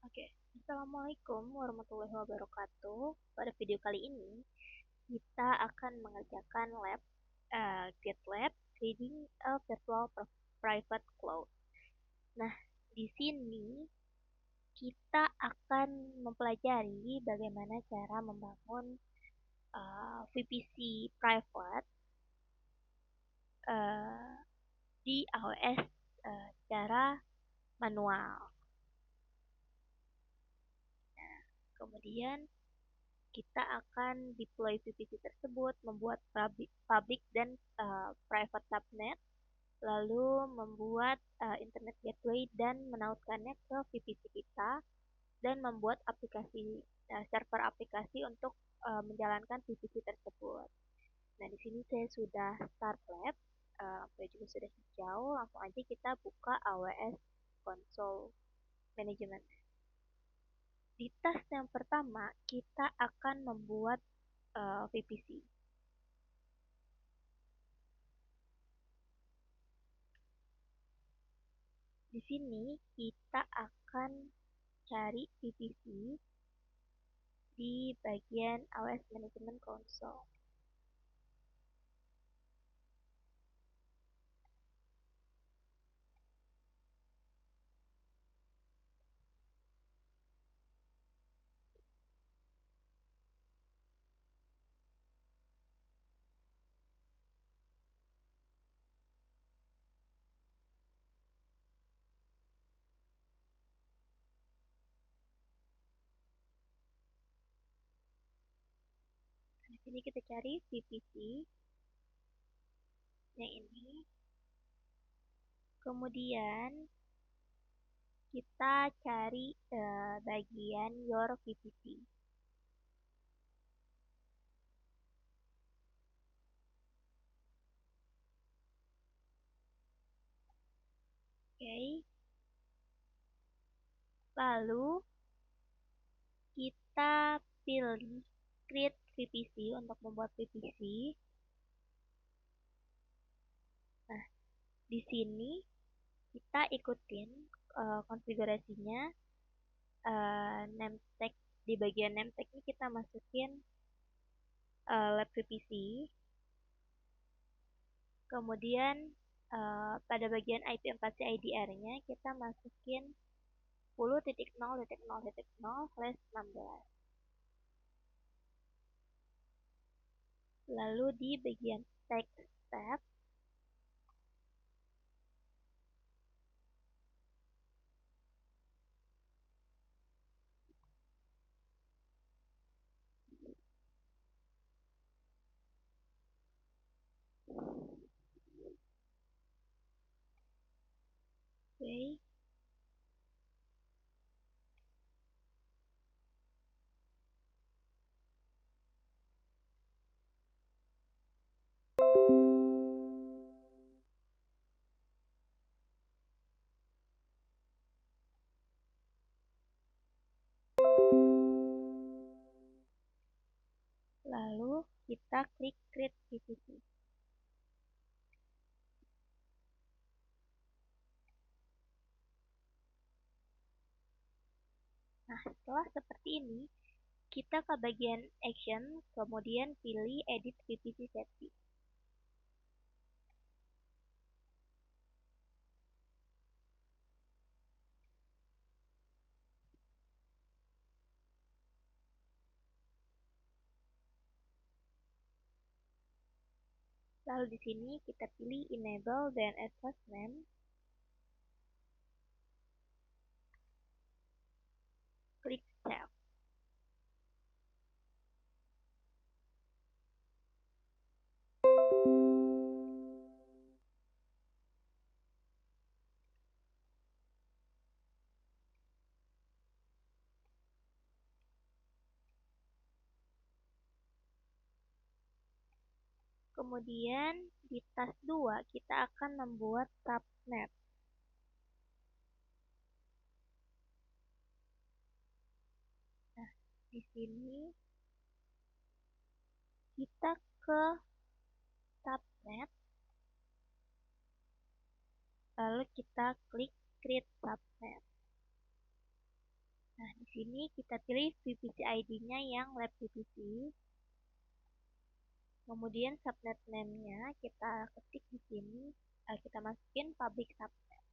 Oke, Assalamualaikum warahmatullahi wabarakatuh. Pada video kali ini, kita akan mengerjakan GitLab Creating a Virtual Private Cloud. Nah, di sini kita akan mempelajari bagaimana cara membangun VPC private di AWS secara manual. Kemudian kita akan deploy VPC tersebut, membuat public dan private subnet, lalu membuat internet gateway dan menautkannya ke VPC kita, dan membuat server aplikasi untuk menjalankan VPC tersebut. Nah, di sini saya sudah start lab, saya juga sudah hijau. Langsung aja kita buka AWS Console Management. Di task yang pertama, kita akan membuat VPC. Di sini kita akan cari VPC di bagian AWS Management Console. Di sini kita cari VPC yang ini. Kemudian kita cari bagian Your VPC. Oke. Lalu kita pilih Create VPC untuk membuat VPC. Nah, di sini kita ikutin konfigurasinya. Name tag di bagian name tag ini kita masukin lab VPC. Kemudian pada bagian IP4C IDR-nya kita masukin 10.0.0.0/16. Lalu di bagian text tab oke. Lalu kita klik Create VPC. Nah, setelah seperti ini, kita ke bagian Action, kemudian pilih Edit VPC Setting. Lalu di sini kita pilih Enable DNS Hostname. Klik Save. Kemudian di task 2 kita akan membuat subnet. Nah, di sini kita ke subnet, lalu kita klik Create Subnet. Nah, Nah, di sini kita pilih VPC ID-nya yang lab VPC. Kemudian subnet name-nya kita ketik di sini, kita masukin public subnet.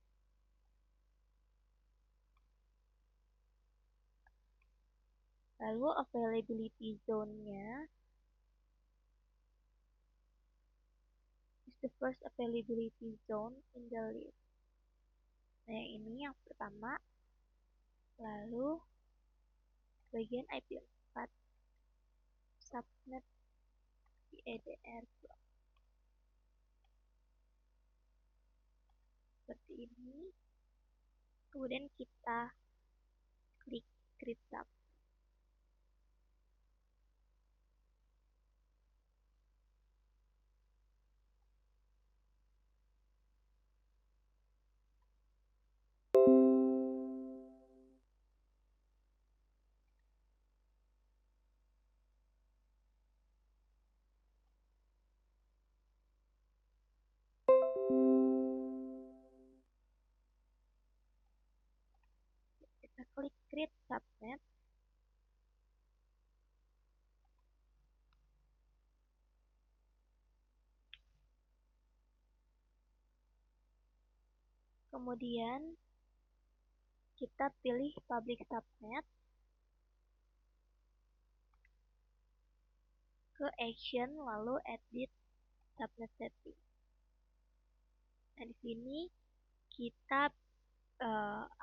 Lalu availability zone-nya is the first availability zone in the list. Nah, ini yang pertama. Lalu bagian IP4 subnet di EDR block. Seperti ini. Kemudian kita klik create sub. Kita klik create subnet. Kemudian kita pilih public subnet, ke action, lalu edit subnet setting. Nah, di sini kita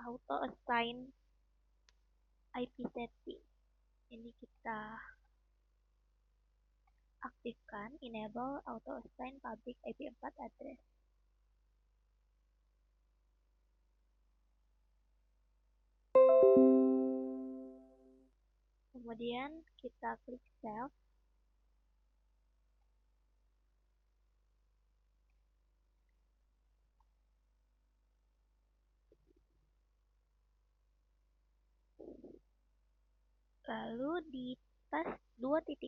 auto assign IP setting. Ini kita aktifkan, enable auto assign public IP4 address. Kemudian kita klik save. Lalu di task 2.2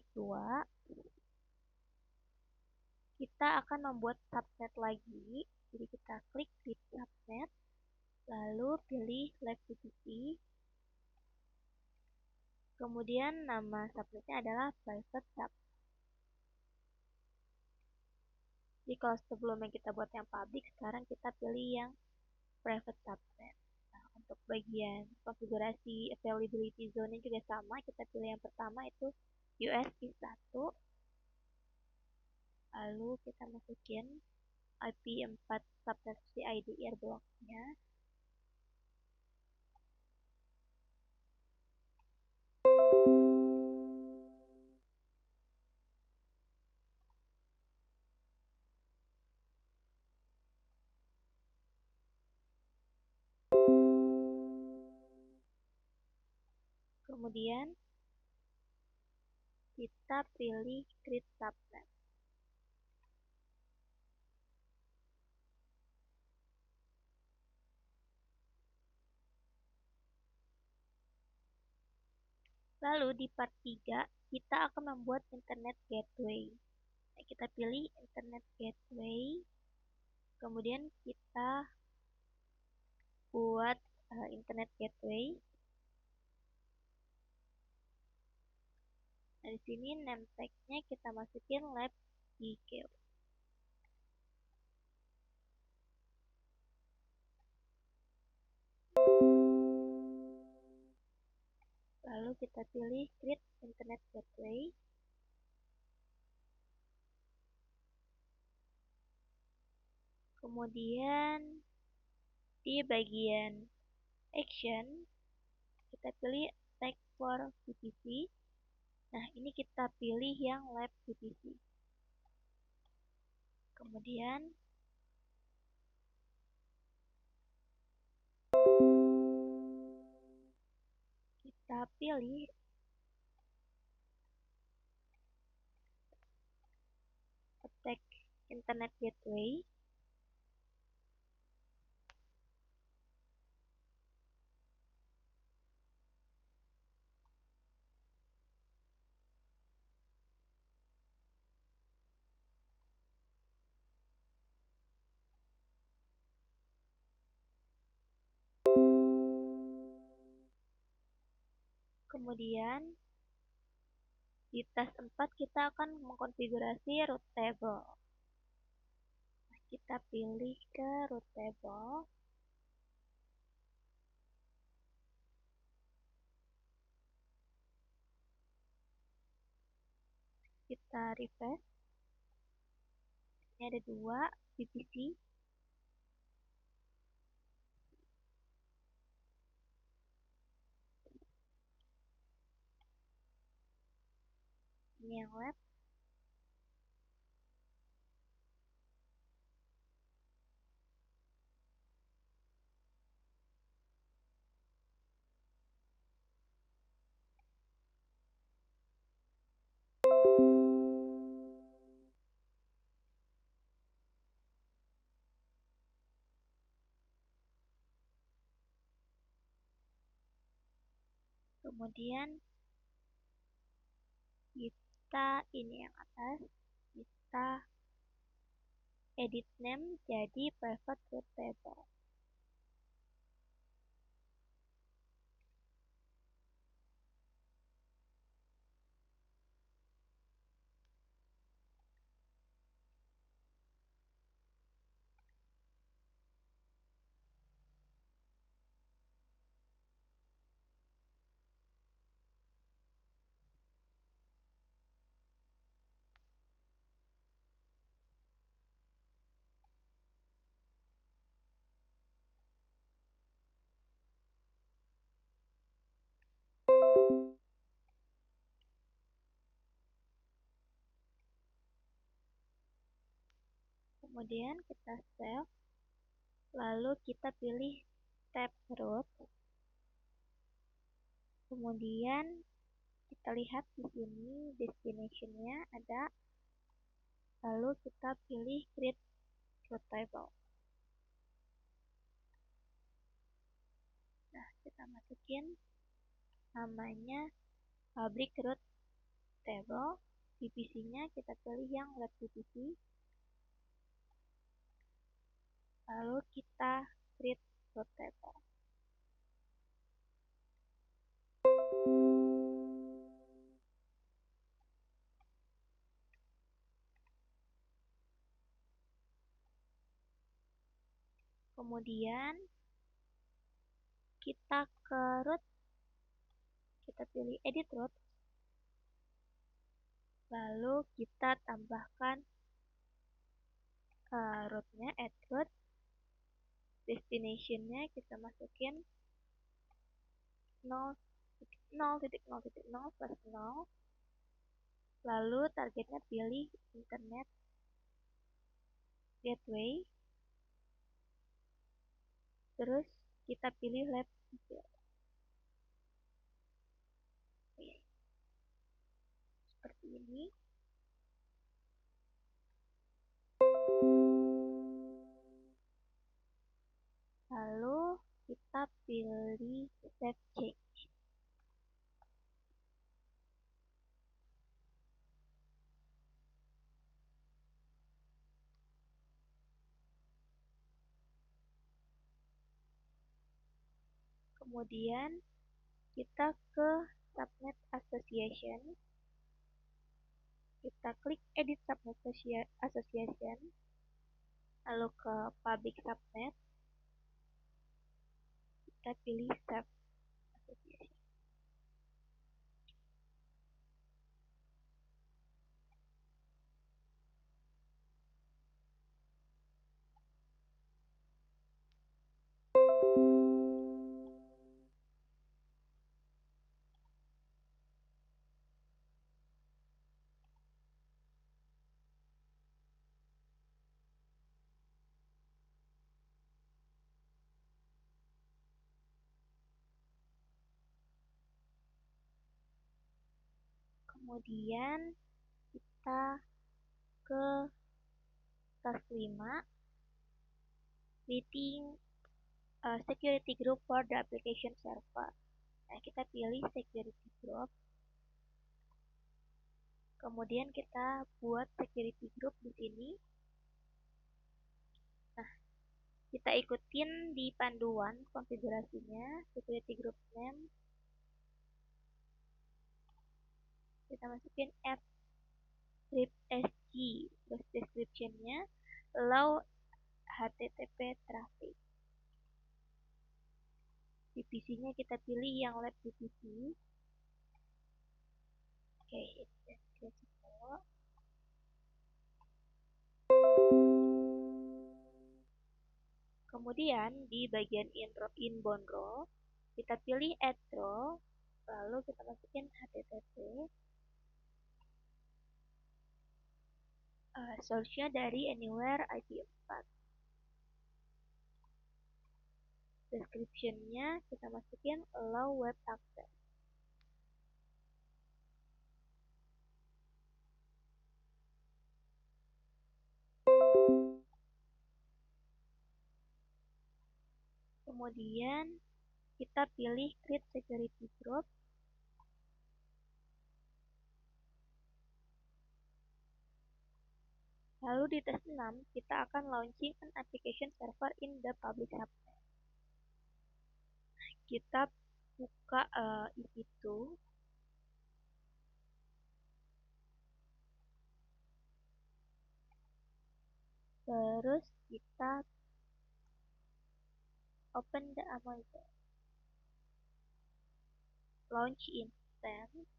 kita akan membuat subnet lagi. Jadi kita klik create subnet, lalu pilih lab VPC. Kemudian nama subnetnya adalah private sub. Jadi kalau sebelumnya kita buat yang public, sekarang kita pilih yang private subnet. Nah, untuk bagian konfigurasi availability zone juga sama, kita pilih yang pertama itu USP1. Lalu kita masukin IP4 subnet CIDR blocknya. Kemudian kita pilih create subnet. Lalu di part 3 kita akan membuat internet gateway. Nah, kita pilih internet gateway. Kemudian kita buat internet gateway. Nah, di sini name tag-nya kita masukin lab GQ. Lalu kita pilih create internet gateway. Kemudian di bagian action kita pilih tag for VPC. Nah, ini kita pilih yang lab VPC. Kemudian kita pilih tag internet gateway. Kemudian di task 4 kita akan mengkonfigurasi root table. Nah, kita pilih ke root table. Kita refresh. Ini ada 2 VPC. Ini yang lab. Kemudian kita ini yang atas, kita edit name jadi private root table. Kemudian kita save, lalu kita pilih tab root. Kemudian kita lihat di sini destination-nya ada, lalu kita pilih create root table. Nah, kita masukin namanya public root table. VPC-nya kita pilih yang lab VPC. Lalu kita create root table. Kemudian kita ke root, kita pilih edit root, lalu kita tambahkan rootnya, add root, destination-nya kita masukin 0.0.0+0, lalu targetnya pilih internet gateway, terus kita pilih lab seperti ini. Lalu kita pilih save change. Kemudian kita ke subnet association. Kita klik edit subnet association. Lalu ke public subnet. Kita pilih save association. Kemudian kita ke task 5, creating a security group for the application server. Nah, kita pilih security group. Kemudian kita buat security group di sini. Nah, kita ikutin di panduan konfigurasinya, security group name kita masukin app script sg, terus descriptionnya allow http traffic. VPC-nya kita pilih yang lab VPC. Oke, kita follow. Kemudian di bagian inbound row, kita pilih add row, lalu kita masukin http. Source-nya dari anywhere IP4. Description-nya kita masukin allow web access. Kemudian kita pilih create security group. Lalu di tes 6 kita akan launching an application server in the public subnet. Kita buka EC2. Terus kita open the Amazon. Launch instance.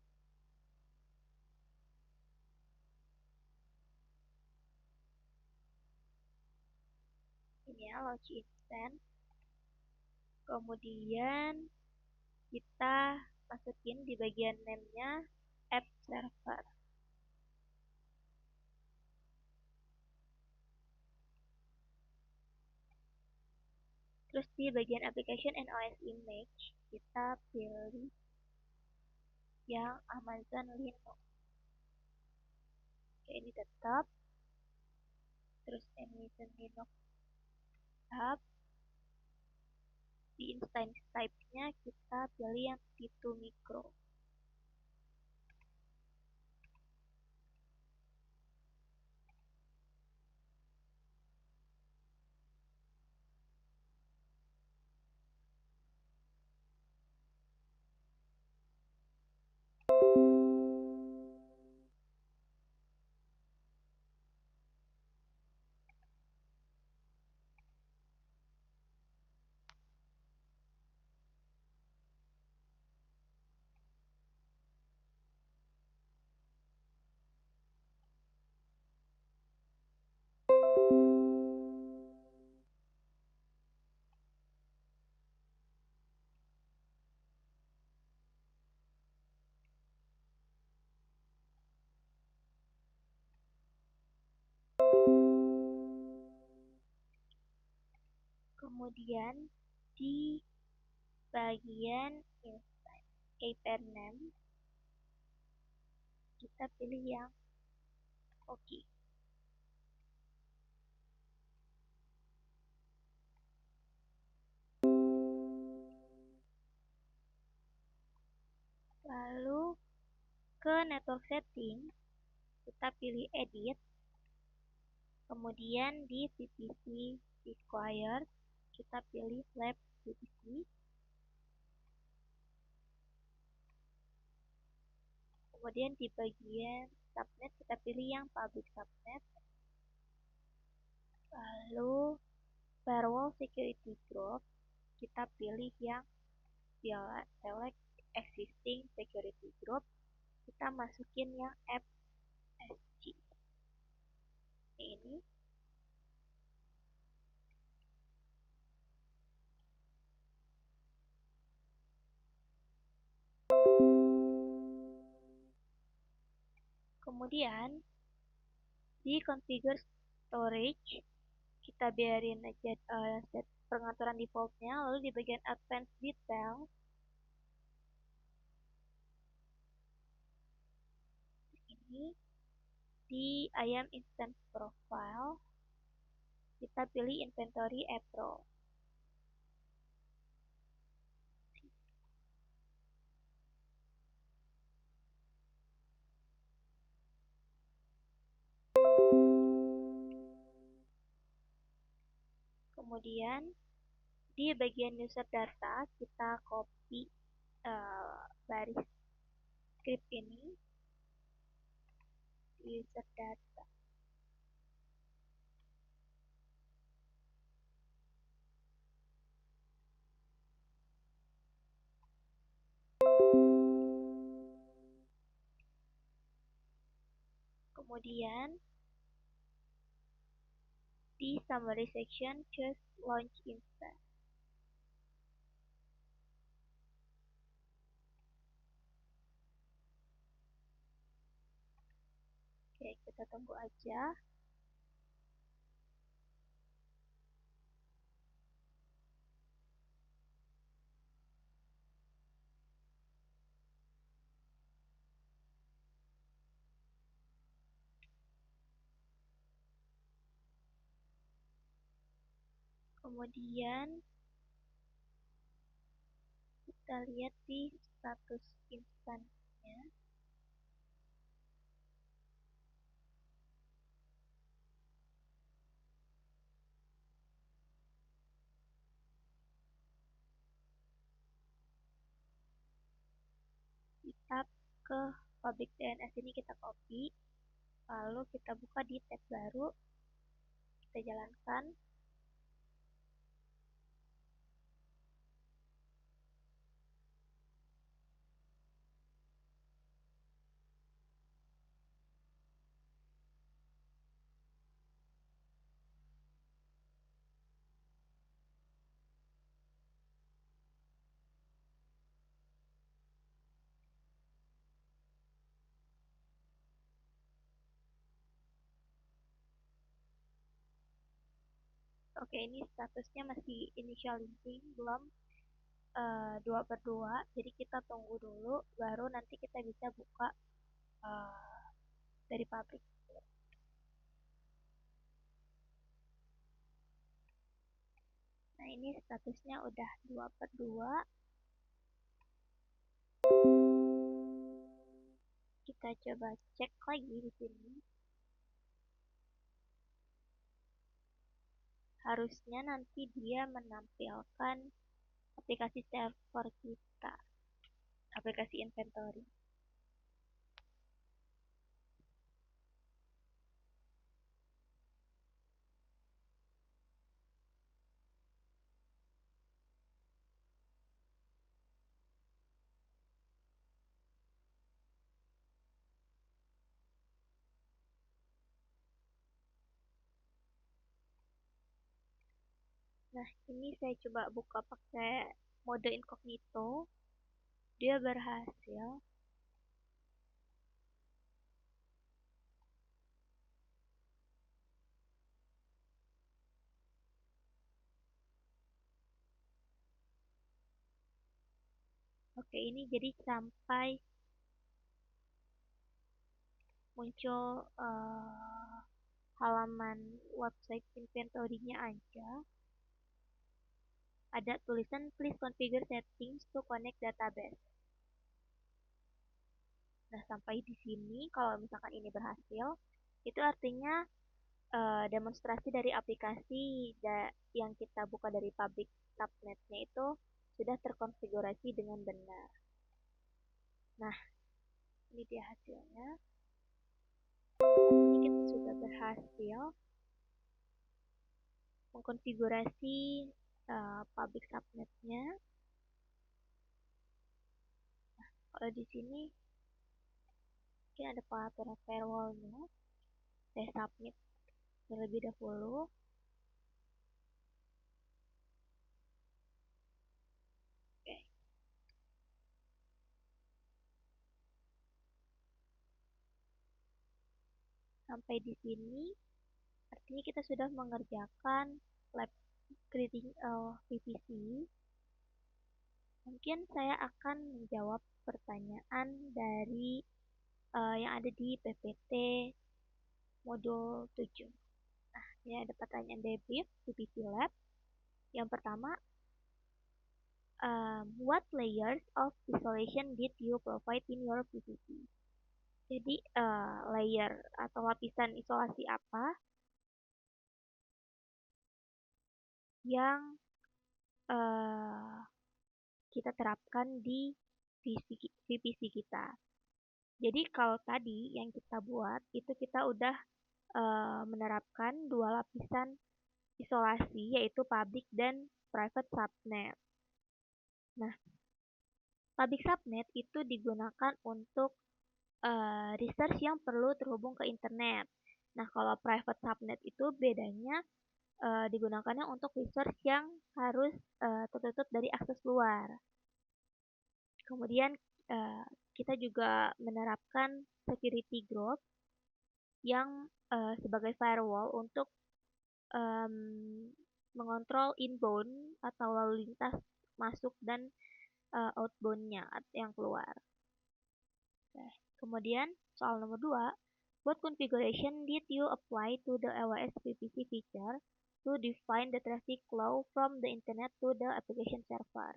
Ini ya, launch instance. Kemudian kita masukin di bagian name-nya app server. Terus di bagian application and OS image, kita pilih yang Amazon Linux. Oke, ini tetap. Terus Amazon Linux tetap. Di instance type-nya kita pilih yang T2 Micro. Kemudian di bagian instance paper name kita pilih yang OK. Lalu ke network setting kita pilih edit. Kemudian di VPC required kita pilih lab VPC. Kemudian di bagian subnet kita pilih yang public subnet. Lalu firewall security group kita pilih yang select existing security group. Kita masukin yang FSG. Ini. Kemudian di configure storage kita biarin aja set pengaturan defaultnya. Lalu di bagian advanced detail ini di IAM instance profile kita pilih inventory April. Kemudian di bagian user data kita copy baris script ini. user data. Kemudian di summary section, choose launch instance. Oke, kita tunggu aja. Kemudian kita lihat di status instannya. Kita ke public DNS ini kita copy, lalu kita buka di tab baru, kita jalankan. Oke, ini statusnya masih initializing, belum 2/2, jadi kita tunggu dulu, baru nanti kita bisa buka dari pabrik. Nah, ini statusnya udah 2/2. Kita coba cek lagi di sini. Harusnya nanti dia menampilkan aplikasi server kita, aplikasi inventory. Nah, ini saya coba buka pakai mode incognito. Dia berhasil. Oke, ini jadi sampai muncul halaman website inventory-nya aja. Ada tulisan please configure settings to connect database. Nah, sampai di sini kalau misalkan ini berhasil, itu artinya demonstrasi dari aplikasi yang kita buka dari public subnet-nya itu sudah terkonfigurasi dengan benar. Nah, ini dia hasilnya. Ini kita sudah berhasil mengkonfigurasi public subnet-nya. Nah, kalau di sini mungkin ada peraturan firewall-nya. Saya submit terlebih dahulu. Oke. Sampai di sini artinya kita sudah mengerjakan lab creating PVC. Mungkin saya akan menjawab pertanyaan dari yang ada di PPT modul 7. Nah, ini ada pertanyaan dari PVC Lab. Yang pertama, what layers of isolation did you provide in your PVC? Jadi, layer atau lapisan isolasi apa yang kita terapkan di PVC kita? Jadi kalau tadi yang kita buat itu kita udah menerapkan dua lapisan isolasi yaitu public dan private subnet. Nah, public subnet itu digunakan untuk research yang perlu terhubung ke internet. Nah, kalau private subnet itu bedanya digunakannya untuk research yang harus tertutup dari akses luar. Kemudian eh, kita juga menerapkan security group yang sebagai firewall untuk em, mengontrol inbound atau lalu lintas masuk dan outbound-nya yang keluar. Oke. Kemudian soal nomor 2, what configuration did you apply to the AWS VPC feature to define the traffic flow from the internet to the application server?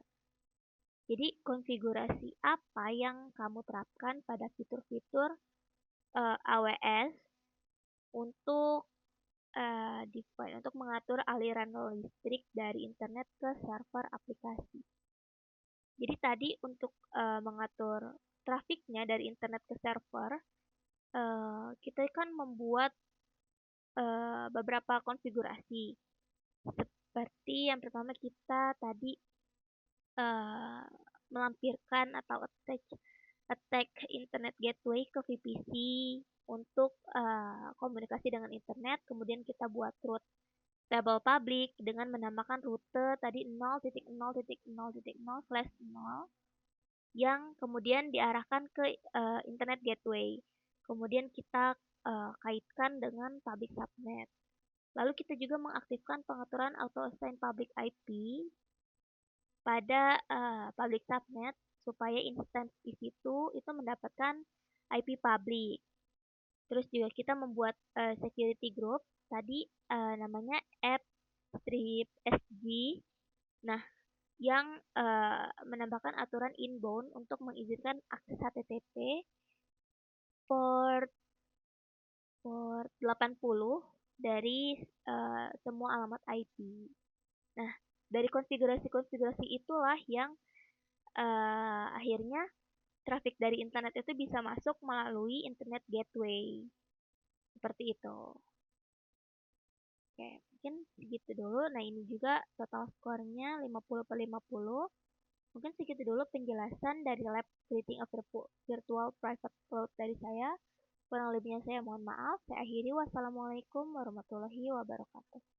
Jadi konfigurasi apa yang kamu terapkan pada fitur-fitur AWS untuk define untuk mengatur aliran listrik dari internet ke server aplikasi. Jadi tadi untuk mengatur trafiknya dari internet ke server, kita kan membuat beberapa konfigurasi. Seperti yang pertama kita tadi eh, melampirkan atau attack internet gateway ke VPC untuk komunikasi dengan internet. Kemudian kita buat root table public dengan menambahkan rute tadi 0.0.0.0/0 yang kemudian diarahkan ke internet gateway. Kemudian kita kaitkan dengan public subnet. Lalu kita juga mengaktifkan pengaturan auto assign public IP pada public subnet supaya instance di situ itu mendapatkan IP public. Terus juga kita membuat security group tadi namanya app strip SG. Nah, yang menambahkan aturan inbound untuk mengizinkan akses HTTP port port 80 dari semua alamat IP. Nah, dari konfigurasi-konfigurasi itulah yang akhirnya traffic dari internet itu bisa masuk melalui internet gateway. Seperti itu. Oke, mungkin segitu dulu. Nah, ini juga total skornya 50/50. Mungkin segitu dulu penjelasan dari lab creating a virtual private cloud dari saya. Kurang lebihnya saya mohon maaf. Saya akhiri. Wassalamualaikum warahmatullahi wabarakatuh.